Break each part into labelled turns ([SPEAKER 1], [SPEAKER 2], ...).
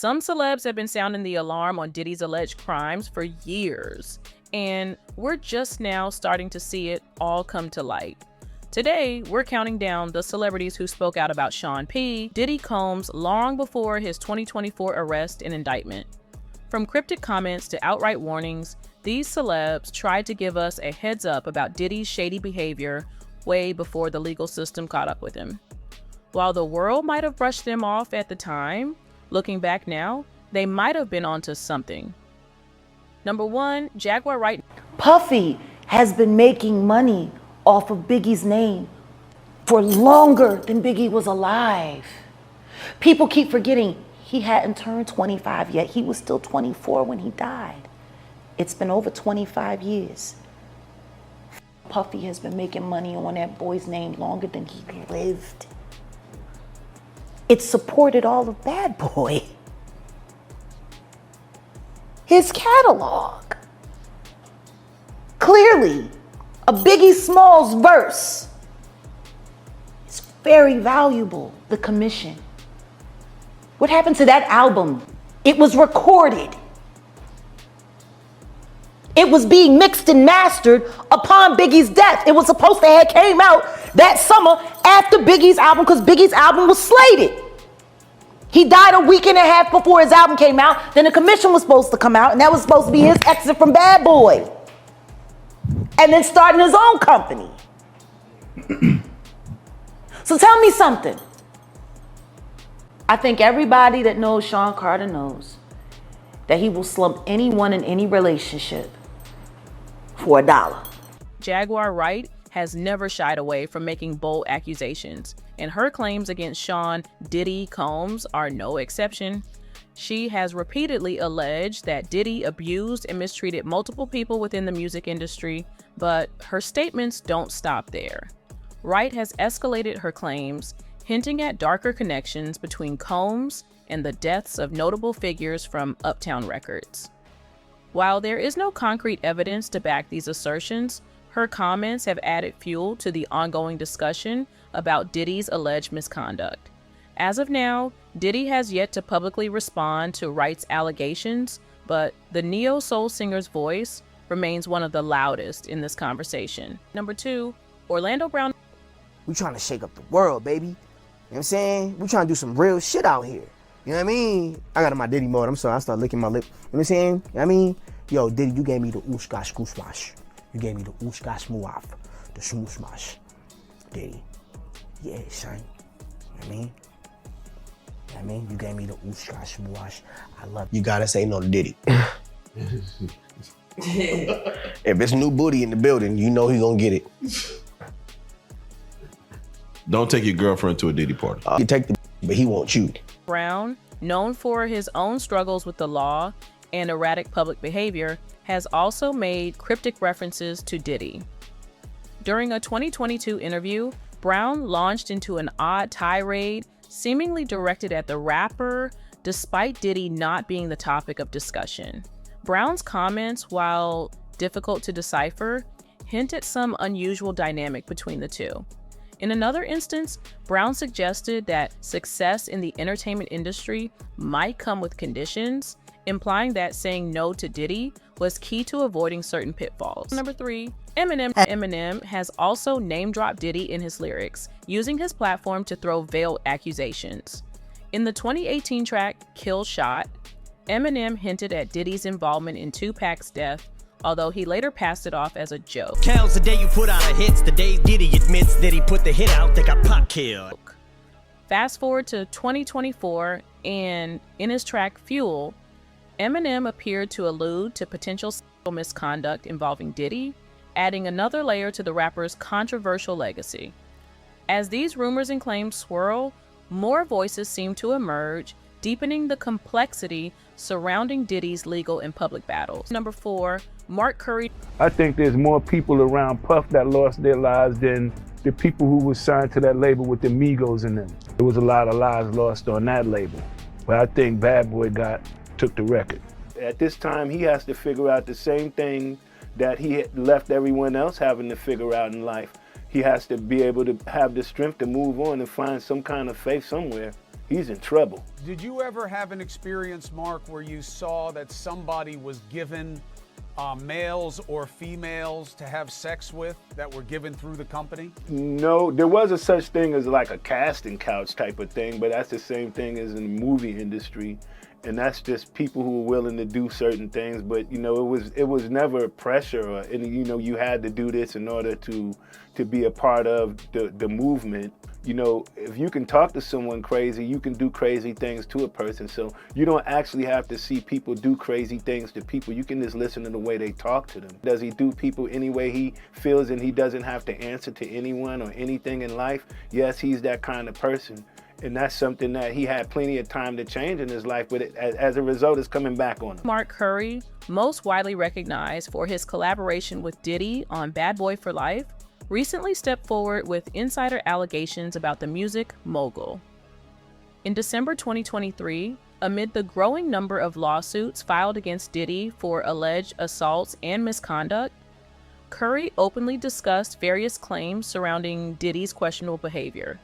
[SPEAKER 1] Some celebs have been sounding the alarm on Diddy's alleged crimes for years, and we're just now starting to see it all come to light. Today, we're counting down the celebrities who spoke out about Sean P. Diddy Combs long before his 2024 arrest and indictment. From cryptic comments to outright warnings, these celebs tried to give us a heads up about Diddy's shady behavior way before the legal system caught up with him. While the world might have brushed them off at the time, looking back now, they might have been onto something. Number 1, Jaguar Wright.
[SPEAKER 2] Puffy has been making money off of Biggie's name for longer than Biggie was alive. People keep forgetting he hadn't turned 25 yet. He was still 24 when he died. It's been over 25 years. Puffy has been making money on that boy's name longer than he lived. It supported all of Bad Boy. His catalog. Clearly, a Biggie Smalls verse is very valuable, the commission. What happened to that album? It was recorded. It was being mixed and mastered upon Biggie's death. It was supposed to have came out that summer after Biggie's album because Biggie's album was slated. He died a week and a half before his album came out. Then the commission was supposed to come out, and that was supposed to be his exit from Bad Boy. And then starting his own company. So tell me something. I think everybody that knows Sean Carter knows that he will slump anyone in any relationship for $1.
[SPEAKER 1] Jaguar Wright has never shied away from making bold accusations, and her claims against Sean Diddy Combs are no exception. She has repeatedly alleged that Diddy abused and mistreated multiple people within the music industry, but her statements don't stop there. Wright has escalated her claims, hinting at darker connections between Combs and the deaths of notable figures from Uptown Records. While there is no concrete evidence to back these assertions, her comments have added fuel to the ongoing discussion about Diddy's alleged misconduct. As of now, Diddy has yet to publicly respond to Wright's allegations, but the neo-soul singer's voice remains one of the loudest in this conversation. Number 2, Orlando Brown.
[SPEAKER 3] We trying to shake up the world, baby. You know what I'm saying? We trying to do some real shit out here. You know what I mean? I got in my Diddy mode. I'm sorry, I started licking my lip. You know what I'm saying? You know what I mean? Yo, Diddy, you gave me the oosh-gosh goose-wash. You gave me the oosh-gosh smooth-off. The smoosh-mash. Diddy. Yeah, son. You know what I mean? You know what I mean? You gave me the oosh-gosh smooth-wash. I love you.
[SPEAKER 4] You gotta say no to Diddy. If it's new booty in the building, you know he gonna get it.
[SPEAKER 5] Don't take your girlfriend to a Diddy party.
[SPEAKER 4] You take the but he wants you.
[SPEAKER 1] Brown, known for his own struggles with the law and erratic public behavior, has also made cryptic references to Diddy. During a 2022 interview, Brown launched into an odd tirade, seemingly directed at the rapper, despite Diddy not being the topic of discussion. Brown's comments, while difficult to decipher, hint at some unusual dynamic between the two. In another instance, Brown suggested that success in the entertainment industry might come with conditions, implying that saying no to Diddy was key to avoiding certain pitfalls. Number 3, Eminem. Eminem has also name-dropped Diddy in his lyrics, using his platform to throw veiled accusations. In the 2018 track Kill Shot, Eminem hinted at Diddy's involvement in Tupac's death, although he later passed it off as a joke.
[SPEAKER 6] Counts the day you put out a hits, the day Diddy admits that he put the hit out, they got Pac killed.
[SPEAKER 1] Fast forward to 2024, and in his track Fuel, Eminem appeared to allude to potential sexual misconduct involving Diddy, adding another layer to the rapper's controversial legacy. As these rumors and claims swirl, more voices seem to emerge, deepening the complexity surrounding Diddy's legal and public battles. Number 4, Mark Curry.
[SPEAKER 7] I think there's more people around Puff that lost their lives than the people who were signed to that label with the Migos in them. There was a lot of lives lost on that label. But I think Bad Boy took the record. At this time, he has to figure out the same thing that he had left everyone else having to figure out in life. He has to be able to have the strength to move on and find some kind of faith somewhere. he's in trouble.
[SPEAKER 8] Did you ever have an experience, Mark, where you saw that somebody was given males or females to have sex with that were given through the company?
[SPEAKER 7] No, there was a such thing as like a casting couch type of thing, but that's the same thing as in the movie industry. And that's just people who were willing to do certain things, but you know, it was never pressure, or you know, you had to do this in order to be a part of the movement. You know, if you can talk to someone crazy, you can do crazy things to a person. So you don't actually have to see people do crazy things to people. You can just listen to the way they talk to them. Does he do people any way he feels, and he doesn't have to answer to anyone or anything in life? Yes, he's that kind of person. And that's something that he had plenty of time to change in his life, but as a result, it's coming back on him.
[SPEAKER 1] Mark Curry, most widely recognized for his collaboration with Diddy on Bad Boy for Life, recently stepped forward with insider allegations about the music mogul. In December 2023, amid the growing number of lawsuits filed against Diddy for alleged assaults and misconduct, Curry openly discussed various claims surrounding Diddy's questionable behavior.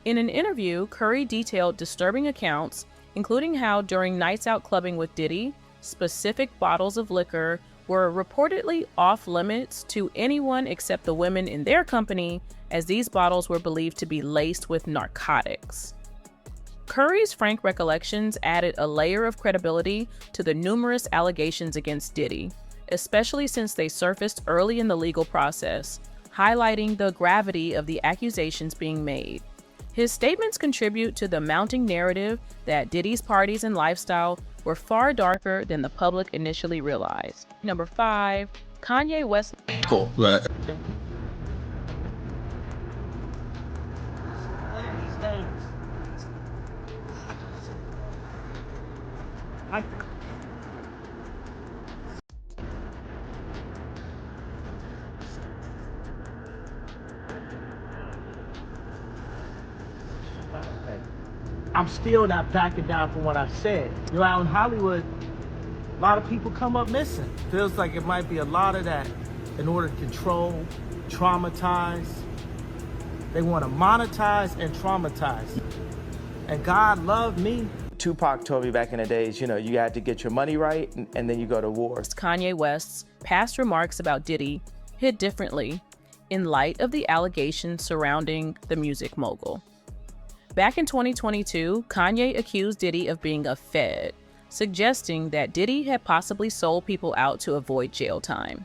[SPEAKER 1] In an interview, Curry detailed disturbing accounts, including how during nights out clubbing with Diddy, specific bottles of liquor were reportedly off limits to anyone except the women in their company, as these bottles were believed to be laced with narcotics. Curry's frank recollections added a layer of credibility to the numerous allegations against Diddy, especially since they surfaced early in the legal process, highlighting the gravity of the accusations being made. His statements contribute to the mounting narrative that Diddy's parties and lifestyle were far darker than the public initially realized. Number 5, Kanye West.
[SPEAKER 5] Cool. Right.
[SPEAKER 9] I'm still not backing down from what I said. You know, out in Hollywood, a lot of people come up missing. Feels like it might be a lot of that in order to control, traumatize. They want to monetize and traumatize. And God loved me.
[SPEAKER 10] Tupac told me back in the days, you know, you had to get your money right and then you go to war.
[SPEAKER 1] Kanye West's past remarks about Diddy hit differently in light of the allegations surrounding the music mogul. Back in 2022, Kanye accused Diddy of being a Fed, suggesting that Diddy had possibly sold people out to avoid jail time.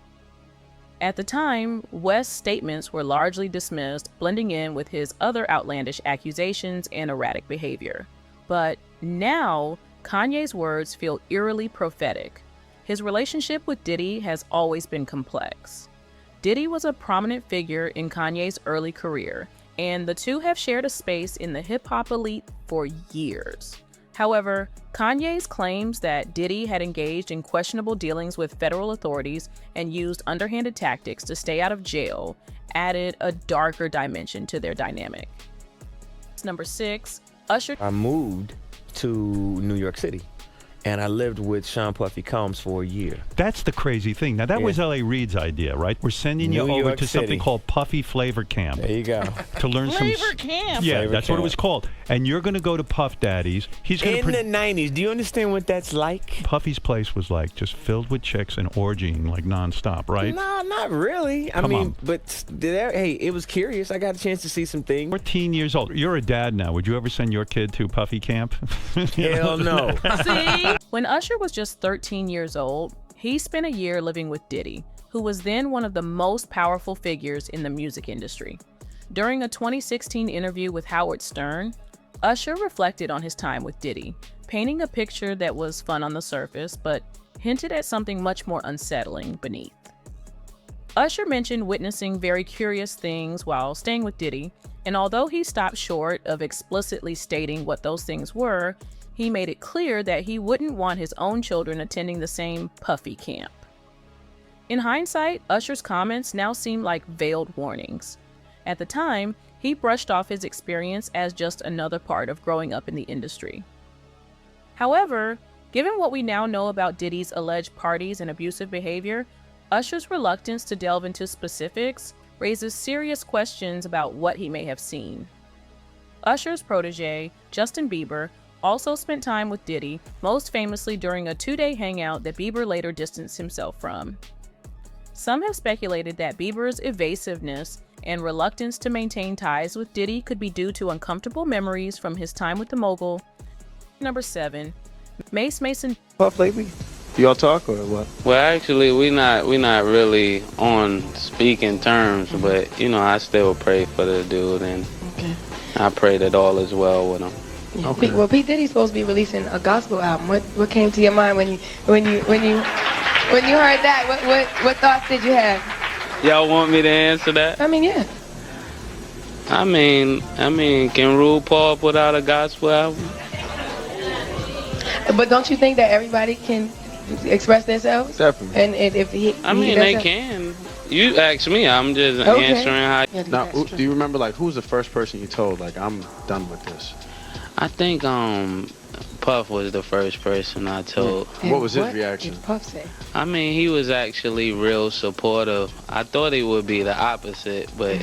[SPEAKER 1] At the time, West's statements were largely dismissed, blending in with his other outlandish accusations and erratic behavior. But now, Kanye's words feel eerily prophetic. His relationship with Diddy has always been complex. Diddy was a prominent figure in Kanye's early career, and the two have shared a space in the hip-hop elite for years. However, Kanye's claims that Diddy had engaged in questionable dealings with federal authorities and used underhanded tactics to stay out of jail added a darker dimension to their dynamic. Number 6, Usher.
[SPEAKER 10] I moved to New York City, and I lived with Sean Puffy Combs for a year.
[SPEAKER 11] That's the crazy thing. Now, that was L.A. Reid's idea, right? We're sending you over to something called Puffy Flavor Camp.
[SPEAKER 10] There you go.
[SPEAKER 11] To learn
[SPEAKER 1] Flavor Camp?
[SPEAKER 11] Yeah,
[SPEAKER 10] Flavor
[SPEAKER 11] that's
[SPEAKER 10] Camp.
[SPEAKER 11] what it was called. And you're going to go to Puff Daddy's. He's going
[SPEAKER 10] In the 90s, do you understand what that's like?
[SPEAKER 11] Puffy's place was like just filled with chicks and orgying like nonstop, right?
[SPEAKER 10] No, not really. I
[SPEAKER 11] Come
[SPEAKER 10] mean,
[SPEAKER 11] on.
[SPEAKER 10] but hey, it was curious. I got a chance to see some things.
[SPEAKER 11] 14 years old. You're a dad now. Would you ever send your kid to Puffy Camp?
[SPEAKER 10] Hell no.
[SPEAKER 1] See? When Usher was just 13 years old, he spent a year living with Diddy, who was then one of the most powerful figures in the music industry. During a 2016 interview with Howard Stern, Usher reflected on his time with Diddy, painting a picture that was fun on the surface, but hinted at something much more unsettling beneath. Usher mentioned witnessing very curious things while staying with Diddy, and although he stopped short of explicitly stating what those things were, he made it clear that he wouldn't want his own children attending the same Puffy camp. In hindsight, Usher's comments now seem like veiled warnings. At the time, he brushed off his experience as just another part of growing up in the industry. However, given what we now know about Diddy's alleged parties and abusive behavior, Usher's reluctance to delve into specifics raises serious questions about what he may have seen. Usher's protege, Justin Bieber, also spent time with Diddy, most famously during a 2-day hangout that Bieber later distanced himself from. Some have speculated that Bieber's evasiveness and reluctance to maintain ties with Diddy could be due to uncomfortable memories from his time with the mogul. Number 7. Mace Mason.
[SPEAKER 12] Puff lately? Do y'all talk or what?
[SPEAKER 13] Well, actually, we not really on speaking terms, but I still pray for the dude, and I pray that all is well with him.
[SPEAKER 14] Yeah. Okay. Well, P. Diddy's supposed to be releasing a gospel album. What came to your mind when you heard that? What thoughts did you have?
[SPEAKER 13] Y'all want me to answer that?
[SPEAKER 14] I mean, yeah.
[SPEAKER 13] I mean, can RuPaul put out a gospel album?
[SPEAKER 14] But don't you think that everybody can express themselves?
[SPEAKER 12] Definitely.
[SPEAKER 14] And if he
[SPEAKER 13] they can. You ask me, I'm just answering how.
[SPEAKER 12] Now, do you remember who's the first person you told I'm done with this?
[SPEAKER 13] I think Puff was the first person I told.
[SPEAKER 12] And what was his reaction?
[SPEAKER 14] What did Puff say?
[SPEAKER 13] I mean, he was actually real supportive. I thought he would be the opposite, but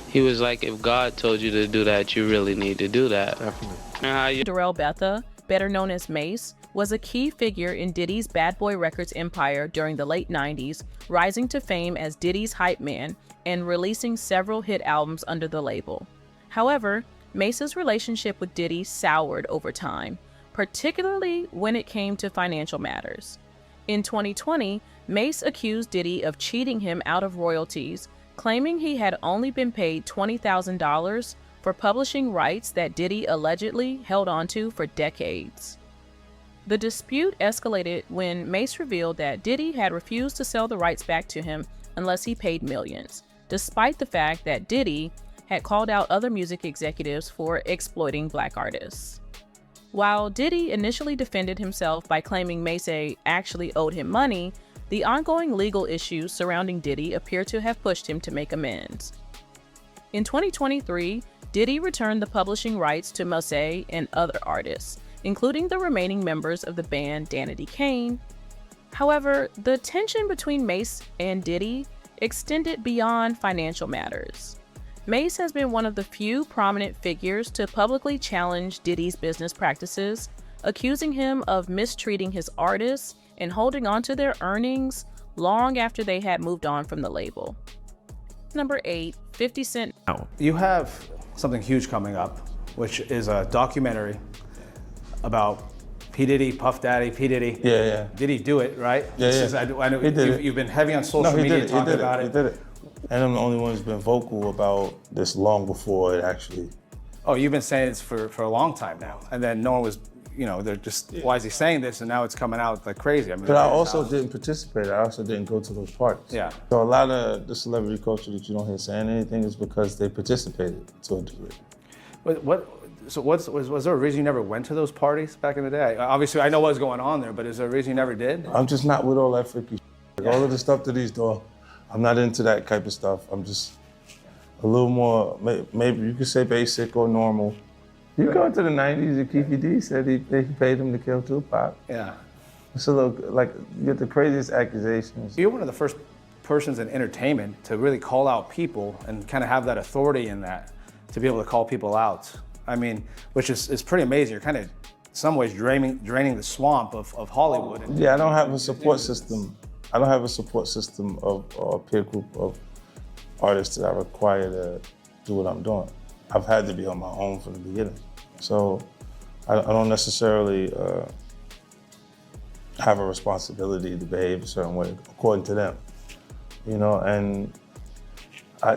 [SPEAKER 13] he was like, if God told you to do that, you really need to do that.
[SPEAKER 12] Definitely.
[SPEAKER 1] Darrell Betha, better known as Mace, was a key figure in Diddy's Bad Boy Records empire during the late 90s, rising to fame as Diddy's hype man and releasing several hit albums under the label. However, Mace's relationship with Diddy soured over time, particularly when it came to financial matters. In 2020, Mace accused Diddy of cheating him out of royalties, claiming he had only been paid $20,000 for publishing rights that Diddy allegedly held onto for decades. The dispute escalated when Mace revealed that Diddy had refused to sell the rights back to him unless he paid millions, despite the fact that Diddy had called out other music executives for exploiting black artists. While Diddy initially defended himself by claiming Mace actually owed him money, the ongoing legal issues surrounding Diddy appear to have pushed him to make amends. In 2023, Diddy returned the publishing rights to Mace and other artists, including the remaining members of the band Danity Kane. However, the tension between Mace and Diddy extended beyond financial matters. Mace has been one of the few prominent figures to publicly challenge Diddy's business practices, accusing him of mistreating his artists and holding on to their earnings long after they had moved on from the label. Number 8, 50 Cent.
[SPEAKER 15] You have something huge coming up, which is a documentary about P. Diddy, Puff Daddy, P. Diddy.
[SPEAKER 16] Yeah.
[SPEAKER 15] Did he do it, right? I know
[SPEAKER 16] he did
[SPEAKER 15] you've been heavy on social media talking about it.
[SPEAKER 16] He did it. And I'm the only one who's been vocal about this long before it actually.
[SPEAKER 15] Oh, you've been saying this for a long time now. And then no one was, they're just, why is he saying this? And now it's coming out like crazy.
[SPEAKER 16] But I also didn't participate. I also didn't go to those parties.
[SPEAKER 15] Yeah.
[SPEAKER 16] So a lot of the celebrity culture that you don't hear saying anything is because they participated to a degree.
[SPEAKER 15] Was there a reason you never went to those parties back in the day? Obviously, I know what was going on there, but is there a reason you never did?
[SPEAKER 16] I'm just not with all that freaky shit. All of the stuff that he's doing, I'm not into that type of stuff. I'm just a little more, maybe you could say basic or normal. You go into the 90s, and Keefe D said he paid him to kill Tupac.
[SPEAKER 15] Yeah.
[SPEAKER 16] It's a little, you get the craziest accusations.
[SPEAKER 15] You're one of the first persons in entertainment to really call out people and kind of have that authority in that, to be able to call people out. I mean, which is pretty amazing. You're kind of, in some ways, draining the swamp of Hollywood.
[SPEAKER 16] Yeah, I don't have a support system. I don't have a support system of a peer group of artists that I require to do what I'm doing. I've had to be on my own from the beginning. So I don't necessarily have a responsibility to behave a certain way according to them. And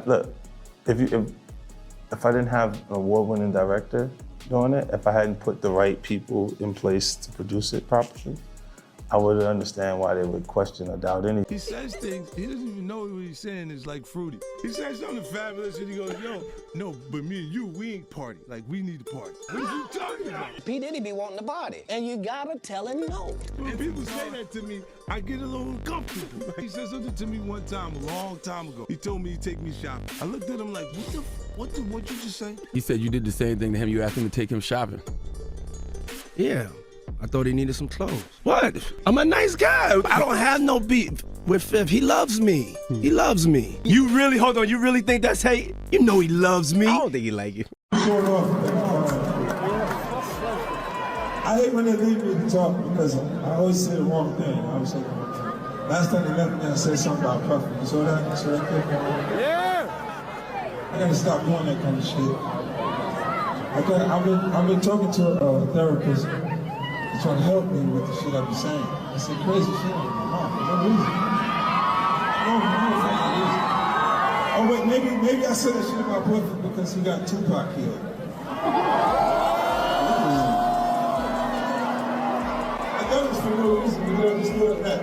[SPEAKER 16] look, if I didn't have an award-winning director doing it, if I hadn't put the right people in place to produce it properly, I wouldn't understand why they would question or doubt anything.
[SPEAKER 17] He says things, he doesn't even know what he's saying is like fruity. He says something fabulous and he goes, yo, no, but me and you, we ain't party. Like, we need to party. What are you talking about?
[SPEAKER 18] P. Diddy be wanting to party, and you gotta tell him no.
[SPEAKER 17] When people say that to me, I get a little uncomfortable. He said something to me one time, a long time ago. He told me he'd take me shopping. I looked at him like, what'd you just say?
[SPEAKER 19] He said you did the same thing to him. You asked him to take him shopping.
[SPEAKER 18] Yeah. I thought he needed some clothes. What? I'm a nice guy. I don't have no beef with Fifth. He loves me. He loves me. You really, hold on, you really think that's hate? You know he loves me.
[SPEAKER 12] I don't think he like you.
[SPEAKER 17] Short off. I hate when they leave me to talk because I always say the wrong thing. I always say the wrong thing. Last time they left me, I said something about Puffy. You saw that? You saw that clip? Yeah! I gotta stop doing that kind of shit. I've been talking to a therapist. He's trying to help me with the shit I be saying. I said crazy shit out of my mouth for no reason. Oh wait, maybe I said that shit about Puffy because he got Tupac killed. I thought it was for no reason, but I just thought that.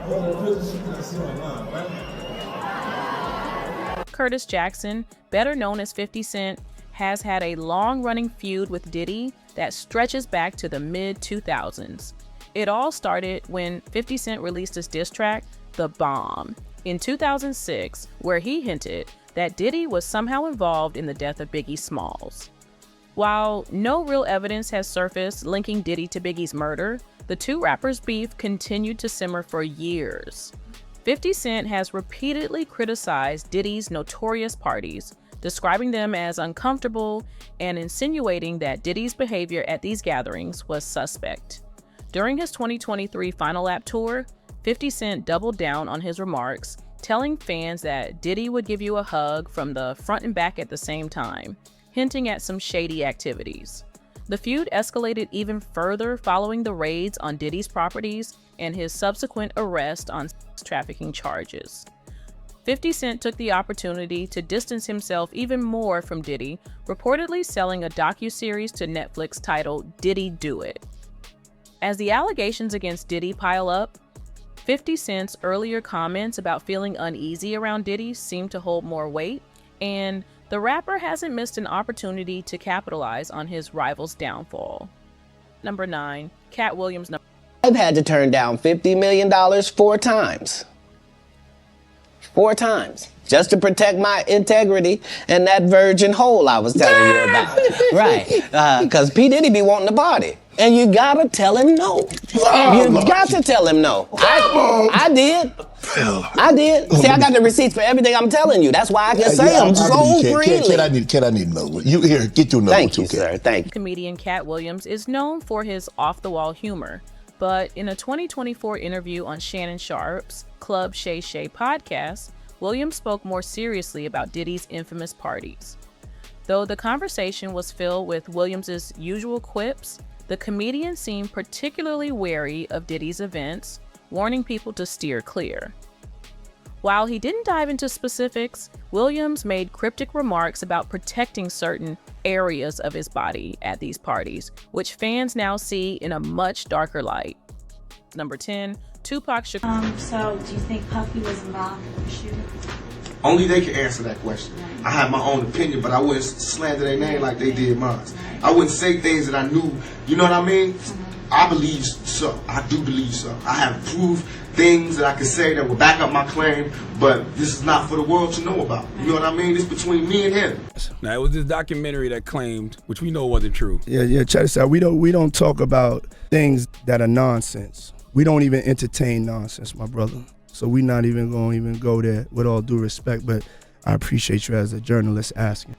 [SPEAKER 17] All the crazy shit that I see online, right?
[SPEAKER 1] Curtis Jackson, better known as 50 Cent, has had a long-running feud with Diddy that stretches back to the mid-2000s. It all started when 50 Cent released his diss track, The Bomb, in 2006, where he hinted that Diddy was somehow involved in the death of Biggie Smalls. While no real evidence has surfaced linking Diddy to Biggie's murder, the two rappers' beef continued to simmer for years. 50 Cent has repeatedly criticized Diddy's notorious parties, describing them as uncomfortable and insinuating that Diddy's behavior at these gatherings was suspect. During his 2023 Final Lap tour, 50 Cent doubled down on his remarks, telling fans that Diddy would give you a hug from the front and back at the same time, hinting at some shady activities. The feud escalated even further following the raids on Diddy's properties and his subsequent arrest on trafficking charges. 50 Cent took the opportunity to distance himself even more from Diddy, reportedly selling a docuseries to Netflix titled Diddy Do It. As the allegations against Diddy pile up, 50 Cent's earlier comments about feeling uneasy around Diddy seem to hold more weight, and the rapper hasn't missed an opportunity to capitalize on his rival's downfall. Number 9, Cat Williams.
[SPEAKER 20] I've had to turn down $50 million 4 times. 4 times. Just to protect my integrity and that virgin hole I was telling you about. Right. Because P. Diddy be wanting to party. And you gotta tell him no. You got to tell him no. I did. I did. See, I got the receipts for everything I'm telling you. That's why I can say them so freely.
[SPEAKER 21] Kid, I need another one. You here, get your number.
[SPEAKER 20] Thank you, sir. Thank you.
[SPEAKER 1] Comedian Cat Williams is known for his off-the-wall humor, but in a 2024 interview on Shannon Sharp's Club Shay Shay podcast, Williams spoke more seriously about Diddy's infamous parties. Though the conversation was filled with Williams's usual quips, the comedian seemed particularly wary of Diddy's events, warning people to steer clear. While he didn't dive into specifics, Williams made cryptic remarks about protecting certain areas of his body at these parties, which fans now see in a much darker light. Number 10, Tupac Shakur.
[SPEAKER 22] So do you think Puffy was involved in the shooting?
[SPEAKER 23] Only they can answer that question. I have my own opinion, but I wouldn't slander their name like they did mine. I wouldn't say things that I knew, you know what I mean? I believe so. I do believe so. I have proved things that I can say that will back up my claim, but this is not for the world to know about. You know what I mean? It's between me and him.
[SPEAKER 19] Now, it was this documentary that claimed, which we know wasn't true.
[SPEAKER 18] Yeah, check this out. We don't talk about things that are nonsense. We don't even entertain nonsense, my brother. So we're not even going to go there, with all due respect, but I appreciate you as a journalist asking.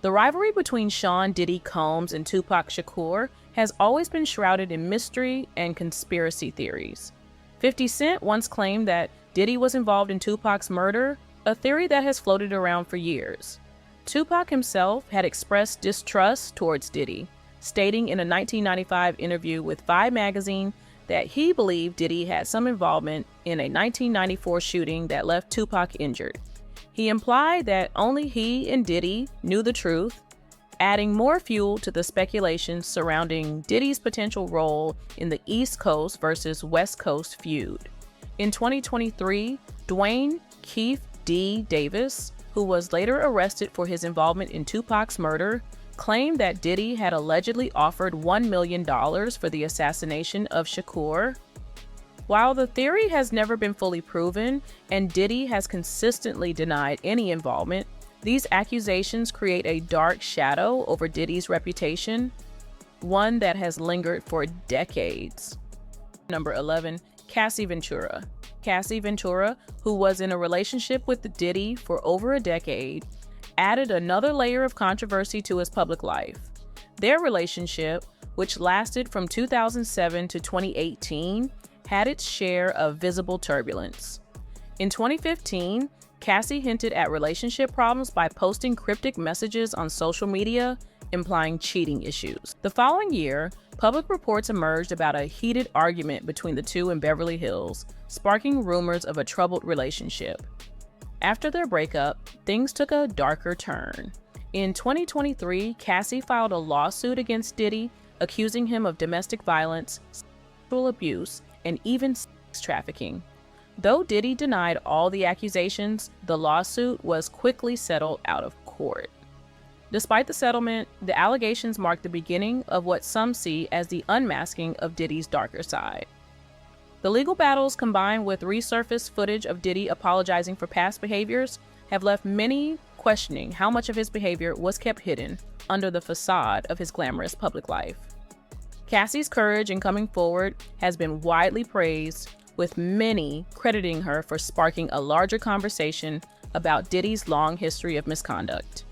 [SPEAKER 1] The rivalry between Sean Diddy Combs and Tupac Shakur has always been shrouded in mystery and conspiracy theories. 50 Cent once claimed that Diddy was involved in Tupac's murder, a theory that has floated around for years. Tupac himself had expressed distrust towards Diddy, stating in a 1995 interview with Vibe magazine that he believed Diddy had some involvement in a 1994 shooting that left Tupac injured. He implied that only he and Diddy knew the truth, adding more fuel to the speculation surrounding Diddy's potential role in the East Coast versus West Coast feud. In 2023, Dwayne Keith D. Davis, who was later arrested for his involvement in Tupac's murder, claimed that Diddy had allegedly offered $1 million for the assassination of Shakur. While the theory has never been fully proven, and Diddy has consistently denied any involvement, these accusations create a dark shadow over Diddy's reputation, one that has lingered for decades. Number 11, Cassie Ventura. Cassie Ventura, who was in a relationship with Diddy for over a decade, added another layer of controversy to his public life. Their relationship, which lasted from 2007 to 2018, had its share of visible turbulence. In 2015, Cassie hinted at relationship problems by posting cryptic messages on social media, implying cheating issues. The following year, public reports emerged about a heated argument between the two in Beverly Hills, sparking rumors of a troubled relationship. After their breakup, things took a darker turn. In 2023, Cassie filed a lawsuit against Diddy, accusing him of domestic violence, sexual abuse, and even sex trafficking. Though Diddy denied all the accusations, the lawsuit was quickly settled out of court. Despite the settlement, the allegations mark the beginning of what some see as the unmasking of Diddy's darker side. The legal battles, combined with resurfaced footage of Diddy apologizing for past behaviors, have left many questioning how much of his behavior was kept hidden under the facade of his glamorous public life. Cassie's courage in coming forward has been widely praised, with many crediting her for sparking a larger conversation about Diddy's long history of misconduct.